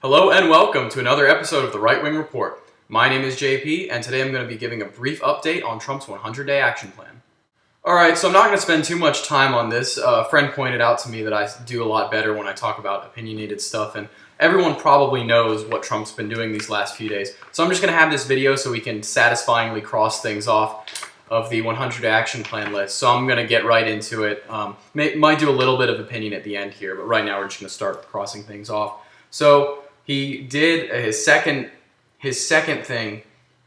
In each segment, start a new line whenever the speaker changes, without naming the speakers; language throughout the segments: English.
Hello and welcome to another episode of the Right Wing Report. My name is JP, and today I'm going to be giving a brief update on Trump's 100-day action plan. Alright, so I'm not going to spend too much time on this. A friend pointed out to me that I do a lot better when I talk about opinionated stuff, and everyone probably knows what Trump's been doing these last few days. So I'm just going to have this video so we can satisfyingly cross things off of the 100-day action plan list. So I'm going to get right into it. Might do a little bit of opinion at the end here, but right now we're just going to start crossing things off. So he did his second thing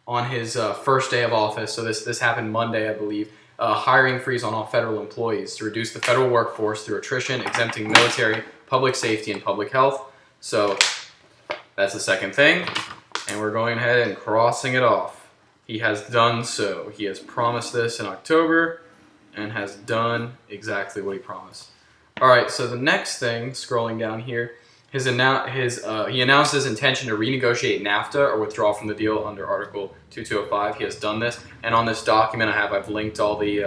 on his first day of office. So this happened Monday, I believe. Hiring freeze on all federal employees to reduce the federal workforce through attrition, exempting military, public safety, and public health. So that's the second thing, and we're going ahead and crossing it off. He has done so. He has promised this in October and has done exactly what he promised. All right, so the next thing, scrolling down here, he announced his intention to renegotiate NAFTA or withdraw from the deal under Article 2205. He has done this, and on this document I've linked all the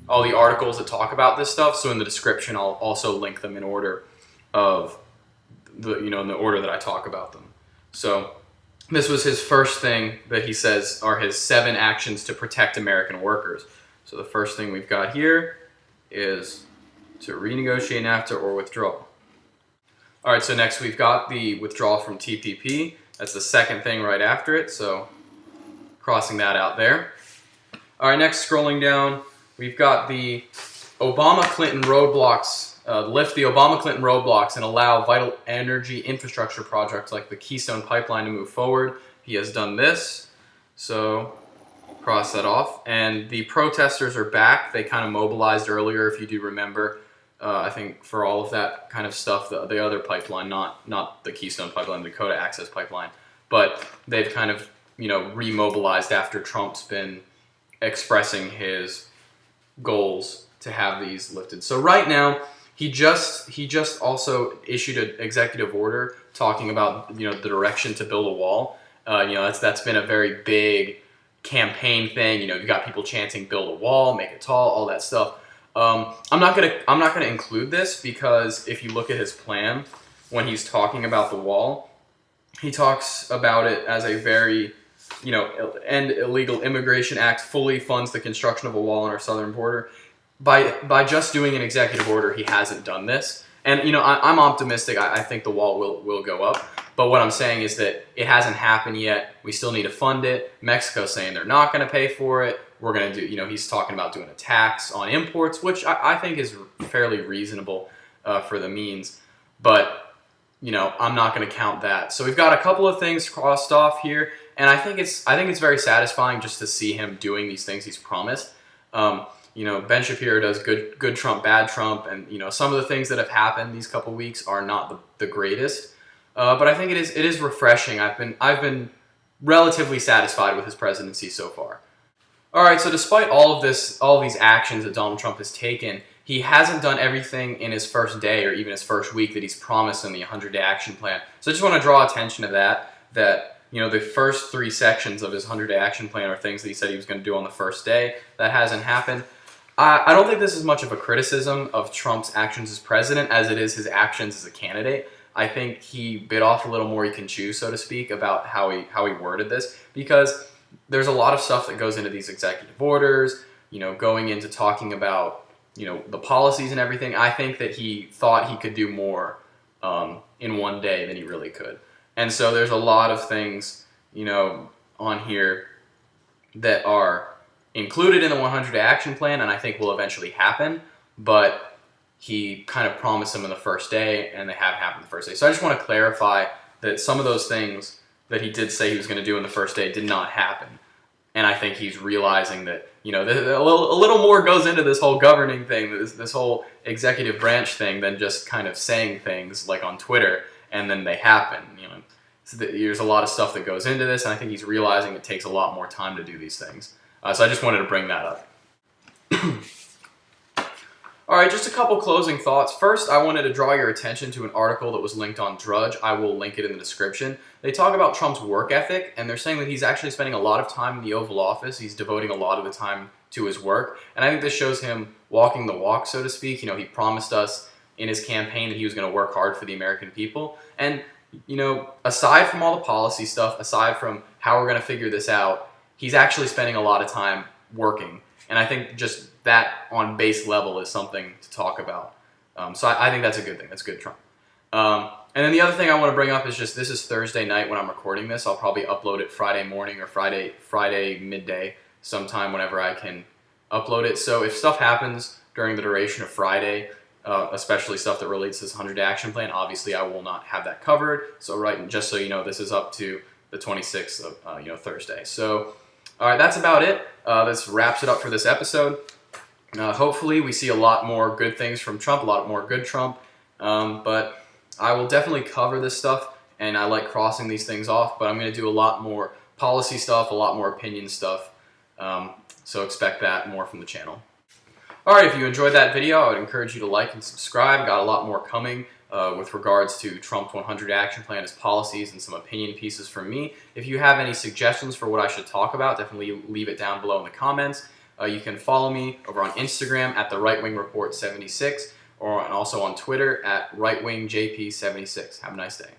articles that talk about this stuff. So in the description I'll also link them in order of in the order that I talk about them. So this was his first thing that he says are his 7 actions to protect American workers. So the first thing we've got here is to renegotiate NAFTA or withdraw. All right, so next we've got the withdrawal from TPP. That's the second thing right after it, so crossing that out there. All right, next scrolling down, we've got the Obama-Clinton roadblocks, lift the Obama-Clinton roadblocks and allow vital energy infrastructure projects like the Keystone Pipeline to move forward. He has done this, so cross that off. And the protesters are back. They kind of mobilized earlier, if you do remember. I think for all of that kind of stuff, the other pipeline, not the Keystone Pipeline, the Dakota Access Pipeline, but they've kind of remobilized after Trump's been expressing his goals to have these lifted. So right now, he just also issued an executive order talking about the direction to build a wall. That's been a very big campaign thing. You've got people chanting "build a wall, make it tall," all that stuff. I'm not gonna include this because if you look at his plan, when he's talking about the wall, he talks about it as a very, end illegal immigration act, fully funds the construction of a wall on our southern border. By just doing an executive order, he hasn't done this. And I'm optimistic. I think the wall will go up. But what I'm saying is that it hasn't happened yet. We still need to fund it. Mexico's saying they're not going to pay for it. We're going to do, he's talking about doing a tax on imports, which I think is fairly reasonable for the means. But, I'm not going to count that. So we've got a couple of things crossed off here. And I think it's very satisfying just to see him doing these things he's promised. Ben Shapiro does good Trump, bad Trump. And, some of the things that have happened these couple weeks are not the greatest. But I think it is refreshing. I've been relatively satisfied with his presidency so far. All right, so despite all of these actions that Donald Trump has taken, he hasn't done everything in his first day or even his first week that he's promised in the 100-day action plan. So I just want to draw attention to that the first 3 sections of his 100-day action plan are things that he said he was going to do on the first day. That hasn't happened. I don't think this is much of a criticism of Trump's actions as president as it is his actions as a candidate. I think he bit off a little more he can chew, so to speak, about how he worded this, because there's a lot of stuff that goes into these executive orders, going into talking about, the policies and everything. I think that he thought he could do more in one day than he really could. And so there's a lot of things, on here that are included in the 100-day action plan, and I think will eventually happen, but he kind of promised them in the first day, and they haven't happened the first day. So I just want to clarify that some of those things that he did say he was going to do in the first day did not happen. And I think he's realizing that, a little more goes into this whole governing thing, this whole executive branch thing than just kind of saying things like on Twitter and then they happen. So there's a lot of stuff that goes into this, and I think he's realizing it takes a lot more time to do these things. So I just wanted to bring that up. All right, just a couple closing thoughts. First, I wanted to draw your attention to an article that was linked on Drudge. I will link it in the description. They talk about Trump's work ethic, and they're saying that he's actually spending a lot of time in the Oval Office. He's devoting a lot of the time to his work, and I think this shows him walking the walk, so to speak. He promised us in his campaign that he was going to work hard for the American people, and aside from all the policy stuff, aside from how we're going to figure this out, he's actually spending a lot of time working. And I think just that on base level is something to talk about. So I think that's a good thing. That's good, Trump. And then the other thing I want to bring up is just this is Thursday night when I'm recording this. I'll probably upload it Friday morning or Friday midday sometime whenever I can upload it. So if stuff happens during the duration of Friday, especially stuff that relates to this 100-day action plan, obviously I will not have that covered. So just so you know, this is up to the 26th of Thursday. So all right, that's about it. This wraps it up for this episode. Hopefully we see a lot more good things from Trump, a lot more good Trump. But I will definitely cover this stuff, and I like crossing these things off, but I'm going to do a lot more policy stuff, a lot more opinion stuff. So expect that more from the channel. Alright, if you enjoyed that video, I would encourage you to like and subscribe. Got a lot more coming with regards to Trump's 100 action plan, his policies, and some opinion pieces from me. If you have any suggestions for what I should talk about, definitely leave it down below in the comments. You can follow me over on Instagram at the Rightwing Report 76, and also on Twitter at RightWingJP76. Have a nice day.